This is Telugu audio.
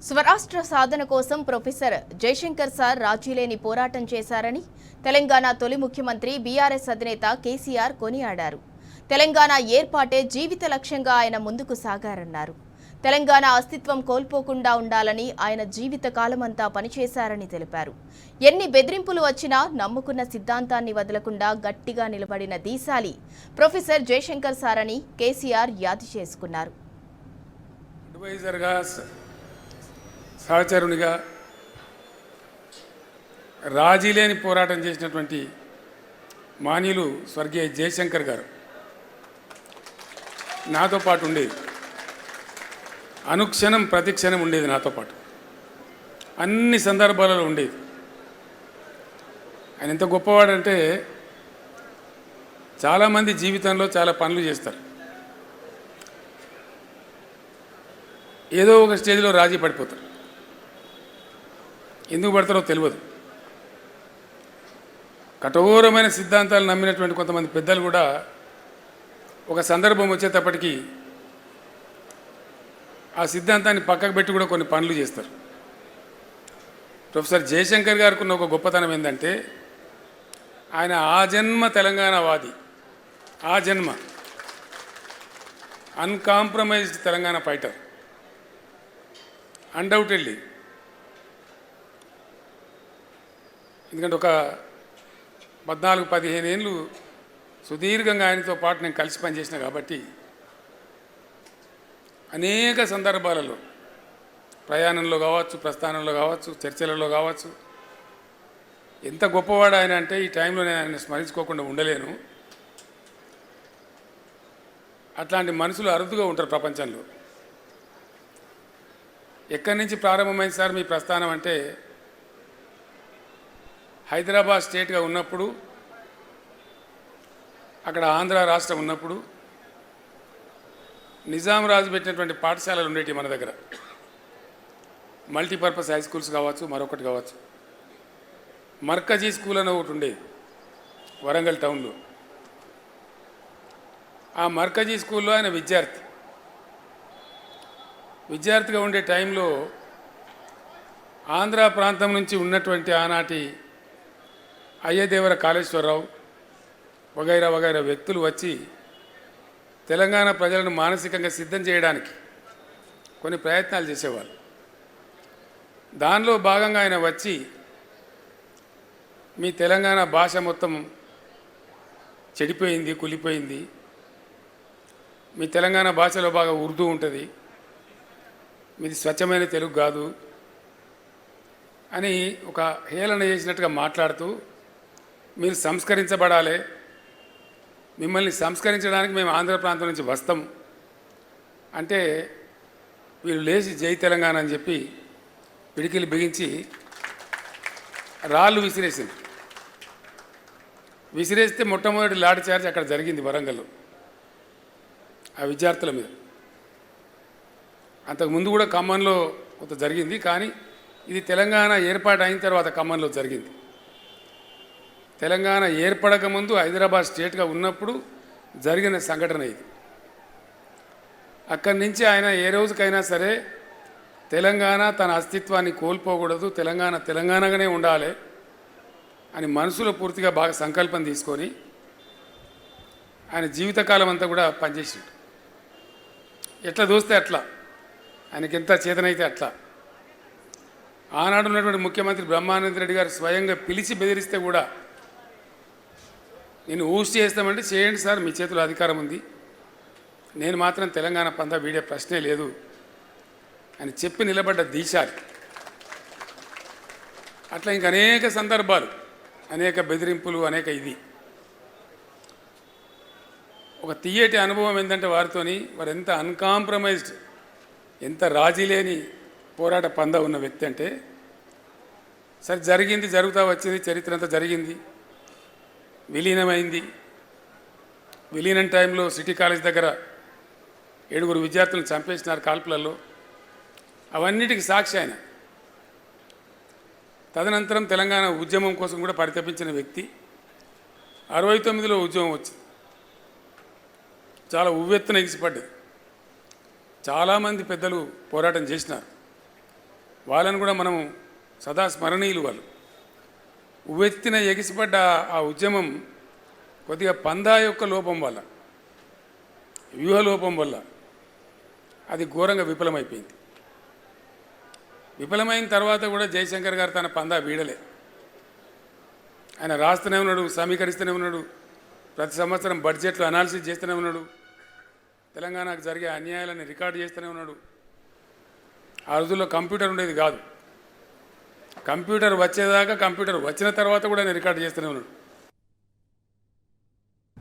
స్వరాష్ట్ర సాధన కోసం ప్రొఫెసర్ జయశంకర్ సార్ రాజీలేని పోరాటం చేశారని తెలంగాణ తొలి ముఖ్యమంత్రి బీఆర్ఎస్ అధినేత కేసీఆర్ కొనియాడారు. తెలంగాణ ఏర్పాటే జీవిత లక్ష్యంగా ఆయన ముందుకు సాగారన్నారు. తెలంగాణ అస్తిత్వం కోల్పోకుండా ఉండాలని ఆయన జీవిత కాలమంతా పనిచేశారని తెలిపారు. ఎన్ని బెదిరింపులు వచ్చినా నమ్ముకున్న సిద్ధాంతాన్ని వదలకుండా గట్టిగా నిలబడిన దీశాలి ప్రొఫెసర్ జయశంకర్ సార్ అని కేసీఆర్ యాది చేసుకున్నారు. సహచరునిగా రాజీలేని పోరాటం చేసినటువంటి మాన్యులు స్వర్గీయ జయశంకర్ గారు నాతో పాటు ఉండేది. అనుక్షణం ప్రతిక్షణం ఉండేది నాతో పాటు, అన్ని సందర్భాలలో ఉండేది. ఆయన ఎంత గొప్పవాడంటే చాలామంది జీవితంలో చాలా పనులు చేస్తారు, ఏదో ఒక స్టేజ్లో రాజీ పడిపోతారు. ఎందుకు పడతారో తెలియదు. కఠోరమైన సిద్ధాంతాలు నమ్మినటువంటి కొంతమంది పెద్దలు కూడా ఒక సందర్భం వచ్చేటప్పటికీ ఆ సిద్ధాంతాన్ని పక్కకు పెట్టి కూడా కొన్ని పనులు చేస్తారు. ప్రొఫెసర్ జయశంకర్ గారికి ఉన్న ఒక గొప్పతనం ఏంటంటే ఆయన ఆజన్మ తెలంగాణవాది, ఆజన్మ అన్కాంప్రమైజ్డ్ తెలంగాణ ఫైటర్. అన్డౌటెడ్లీ, ఎందుకంటే ఒక 14-15 ఏళ్ళు సుదీర్ఘంగా ఆయనతో పాటు నేను కలిసి పనిచేసిన కాబట్టి అనేక సందర్భాలలో ప్రయాణంలో కావచ్చు, ప్రస్థానంలో కావచ్చు, చర్చలలో కావచ్చు ఎంత గొప్పవాడు ఆయన అంటే ఈ టైంలో నేను ఆయన స్మరించుకోకుండా ఉండలేను. అట్లాంటి మనుషులు అరుదుగా ఉంటారు ప్రపంచంలో. ఎక్కడి నుంచి ప్రారంభమైంది సార్ మీ ప్రస్థానం అంటే హైదరాబాద్ స్టేట్గా ఉన్నప్పుడు, అక్కడ ఆంధ్ర రాష్ట్రం ఉన్నప్పుడు నిజాం రాజు పెట్టినటువంటి పాఠశాలలు ఉండేవి మన దగ్గర. మల్టీపర్పస్ హై స్కూల్స్ కావచ్చు, మరొకటి కావచ్చు. మర్కజీ స్కూల్ అని ఒకటి ఉండేది వరంగల్ టౌన్లో. ఆ మర్కజీ స్కూల్లో ఆయన విద్యార్థిగా ఉండే టైంలో ఆంధ్ర ప్రాంతం నుంచి ఉన్నటువంటి ఆనాటి అయ్యదేవర కాళేశ్వరరావు వగైరా వ్యక్తులు వచ్చి తెలంగాణ ప్రజలను మానసికంగా సిద్ధం చేయడానికి కొన్ని ప్రయత్నాలు చేసేవాళ్ళు. దానిలో భాగంగా ఆయన వచ్చి మీ తెలంగాణ భాష మొత్తం చెడిపోయింది, కులిపోయింది, మీ తెలంగాణ భాషలో బాగా ఉర్దూ ఉంటుంది, మీది స్వచ్ఛమైన తెలుగు కాదు అని ఒక హేళన చేసినట్టుగా మాట్లాడుతూ మీరు సంస్కరించబడాలి, మిమ్మల్ని సంస్కరించడానికి మేము ఆంధ్ర ప్రాంతం నుంచి వస్తాం అంటే వీళ్ళు లేచి జై తెలంగాణ అని చెప్పి పిడికిలు బిగించి రాళ్ళు విసిరేస్తే మొట్టమొదటి లాఠీ చార్జ్ అక్కడ జరిగింది వరంగల్లో ఆ విద్యార్థుల మీద. అంతకుముందు కూడా ఖమ్మంలో కొంత జరిగింది, కానీ ఇది తెలంగాణ ఏర్పాటు అయిన తర్వాత ఖమ్మంలో జరిగింది. తెలంగాణ ఏర్పడక ముందు హైదరాబాద్ స్టేట్గా ఉన్నప్పుడు జరిగిన సంఘటన ఇది. అక్కడి నుంచి ఆయన ఏ రోజుకైనా సరే తెలంగాణ తన అస్తిత్వాన్ని కోల్పోకూడదు, తెలంగాణ తెలంగాణగానే ఉండాలి అని మనసులో పూర్తిగా బాగా సంకల్పం తీసుకొని ఆయన జీవితకాలం అంతా కూడా పనిచేసాడు. ఎట్లా దోస్తే అట్లా, ఆయనకి ఎంత చేతనైతే అట్లా. ఆనాడు ఉన్నటువంటి ముఖ్యమంత్రి బ్రహ్మానంద రెడ్డి గారు స్వయంగా పిలిచి బెదిరిస్తే కూడా నేను ఊసి చేస్తామంటే చేయండి సార్, మీ చేతిలో అధికారం ఉంది, నేను మాత్రం తెలంగాణ పందా వీడే ప్రశ్నే లేదు అని చెప్పి నిలబడ్డ దీశాలి. అట్లా ఇంక అనేక సందర్భాలు, అనేక బెదిరింపులు, అనేక ఇది. ఒక తీయటి అనుభవం ఏంటంటే వారు ఎంత అన్కాంప్రమైజ్డ్, ఎంత రాజీ లేని పోరాట పందా ఉన్న వ్యక్తి అంటే, సరే జరిగింది, జరుగుతూ వచ్చింది, చరిత్ర అంతా జరిగింది, విలీనమైంది. విలీనం టైంలో సిటీ కాలేజ్ దగ్గర 7 విద్యార్థులను చంపేసినారు కాల్పులలో. అవన్నిటికీ సాక్షి ఆయన. తదనంతరం తెలంగాణ ఉద్యమం కోసం కూడా పరితపించిన వ్యక్తి. 69లో ఉద్యమం వచ్చింది, చాలా ఉవ్వెత్తున ఎగిసిపడ్డది. చాలామంది పెద్దలు పోరాటం చేసినారు. వాళ్ళని కూడా మనం సదా స్మరణీయులు. వాళ్ళు ఉవ్వెత్తిన ఎగిసిపడ్డ ఆ ఉద్యమం కొద్దిగా పందా యొక్క లోపం వల్ల, వ్యూహ లోపం వల్ల అది ఘోరంగా విఫలమైపోయింది. విఫలమైన తర్వాత కూడా జయశంకర్ గారు తన పందా వీడలే. ఆయన రాస్తూనే ఉన్నాడు, సమీకరిస్తూనే ఉన్నాడు, ప్రతి సంవత్సరం బడ్జెట్లో అనాలిసిస్ చేస్తూనే ఉన్నాడు, తెలంగాణకు జరిగే అన్యాయాలను రికార్డు చేస్తూనే ఉన్నాడు. ఆ రోజుల్లో కంప్యూటర్ ఉండేది కాదు. కంప్యూటర్ వచ్చేదాకా, కంప్యూటర్ వచ్చిన తర్వాత కూడా ఆయన రికార్డు చేస్తూనే ఉన్నాడు.